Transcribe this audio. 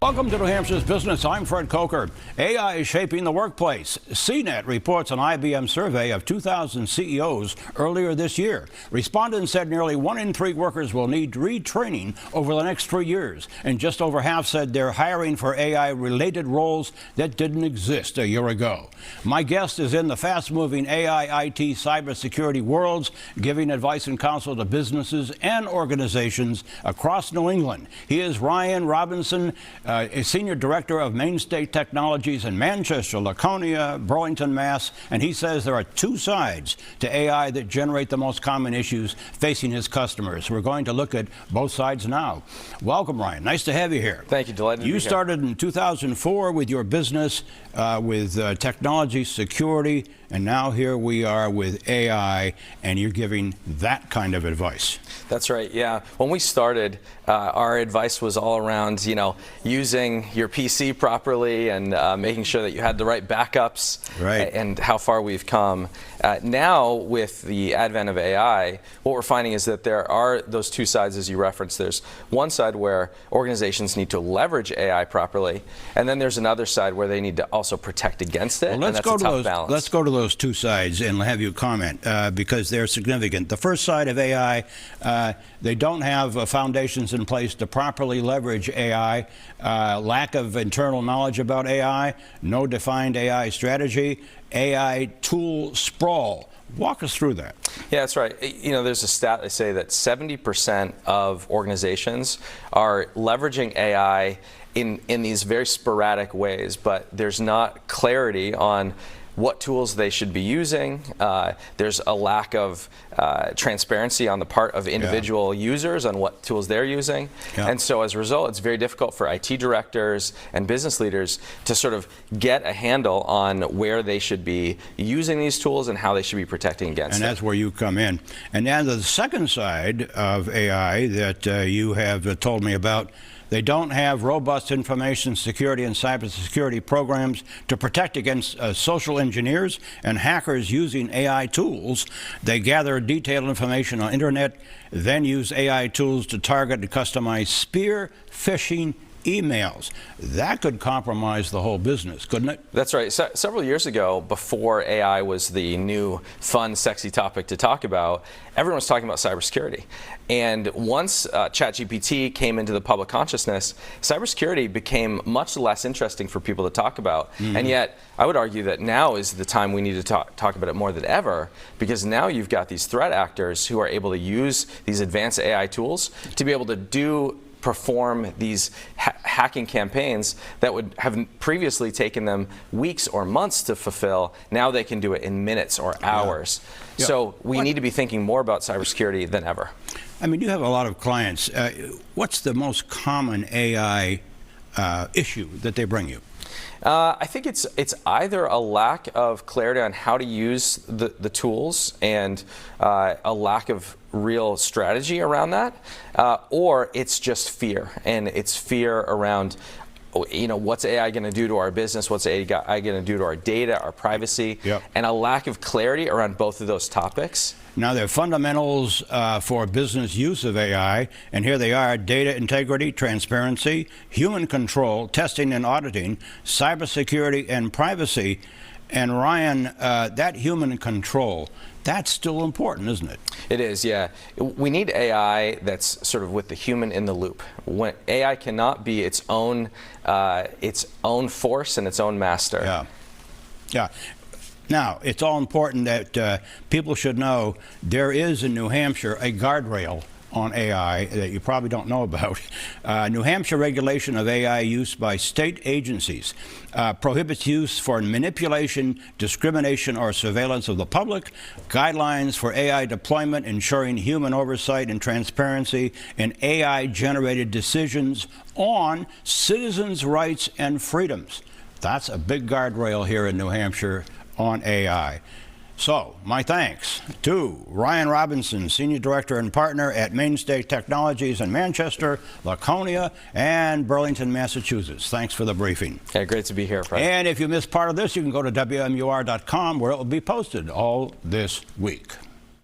Welcome to New Hampshire's Business. I'm Fred Coker. AI is shaping the workplace. CNET reports an IBM survey of 2,000 CEOs earlier this year. Respondents said nearly 1 in 3 workers will need retraining over the next 3 years, and just over half said they're hiring for AI-related roles that didn't exist a year ago. My guest is in the fast-moving AI, IT, cybersecurity worlds, giving advice and counsel to businesses and organizations across New England. He is Ryan Robinson, a Senior Director of Mainstay Technologies in Manchester, Laconia, Burlington, Mass. And he says there are 2 sides to AI that generate the most common issues facing his customers. We're going to look at both sides now. Welcome, Ryan. Nice to have you here. Thank you. Delighted to be here. You started in 2004 with your business with technology, security, and now here we are with AI, and you're giving that kind of advice. That's right, yeah. When we started, our advice was all around, using your PC properly and making sure that you had the right backups, right, and how far we've come. Now, with the advent of AI, what we're finding is that there are those 2 sides, as you referenced. There's one side where organizations need to leverage AI properly, and then there's another side where they need to also protect against it, well, and that's a tough balance. Let's go to those 2 sides and have you comment, because they're significant. The first side of AI, they don't have foundations in place to properly leverage AI, lack of internal knowledge about AI, no defined AI strategy, AI tool sprawl. Walk us through that. Yeah, that's right. There's a stat they say that 70% of organizations are leveraging AI in these very sporadic ways, but there's not clarity on what tools they should be using. There's a lack of transparency on the part of individual users on what tools they're using. And so as a result, it's very difficult for IT directors and business leaders to sort of get a handle on where they should be using these tools and how they should be protecting against them. And that's where you come in. And then the second side of AI that you have told me about, they don't have robust information security and cybersecurity programs to protect against social engineers and hackers using AI tools. They gather detailed information on internet, then use AI tools to target and customize spear phishing emails. That could compromise the whole business, couldn't it? That's right. Several years ago, before AI was the new, fun, sexy topic to talk about, everyone was talking about cybersecurity. And once ChatGPT came into the public consciousness, cybersecurity became much less interesting for people to talk about. And yet, I would argue that now is the time we need to talk about it more than ever, because now you've got these threat actors who are able to use these advanced AI tools to be able to perform these hacking campaigns that would have previously taken them weeks or months to fulfill. Now they can do it in minutes or hours. So we need to be thinking more about cybersecurity than ever. I mean, you have a lot of clients. What's the most common AI issue that they bring you? I think it's either a lack of clarity on how to use the tools and a lack of real strategy around that, or it's just fear, and it's fear around what's AI going to do to our business, what's AI going to do to our data, our privacy, and a lack of clarity around both of those topics. Now, there are fundamentals for business use of AI, and here they are: data integrity, transparency, human control, testing and auditing, cybersecurity, and privacy. And Ryan, that human control, that's still important, isn't it? It is, yeah. We need AI that's sort of with the human in the loop. When AI cannot be its own force and its own master. Yeah. Now, it's all important that people should know there is in New Hampshire a guardrail on AI that you probably don't know about. New Hampshire regulation of AI use by state agencies prohibits use for manipulation, discrimination, or surveillance of the public. Guidelines for AI deployment ensuring human oversight and transparency in AI-generated decisions on citizens' rights and freedoms. That's a big guardrail here in New Hampshire on AI. So, my thanks to Ryan Robinson, Senior Director and Partner at Mainstay Technologies in Manchester, Laconia, and Burlington, Massachusetts. Thanks for the briefing. Yeah, great to be here, Fred. And if you missed part of this, you can go to WMUR.com, where it will be posted all this week.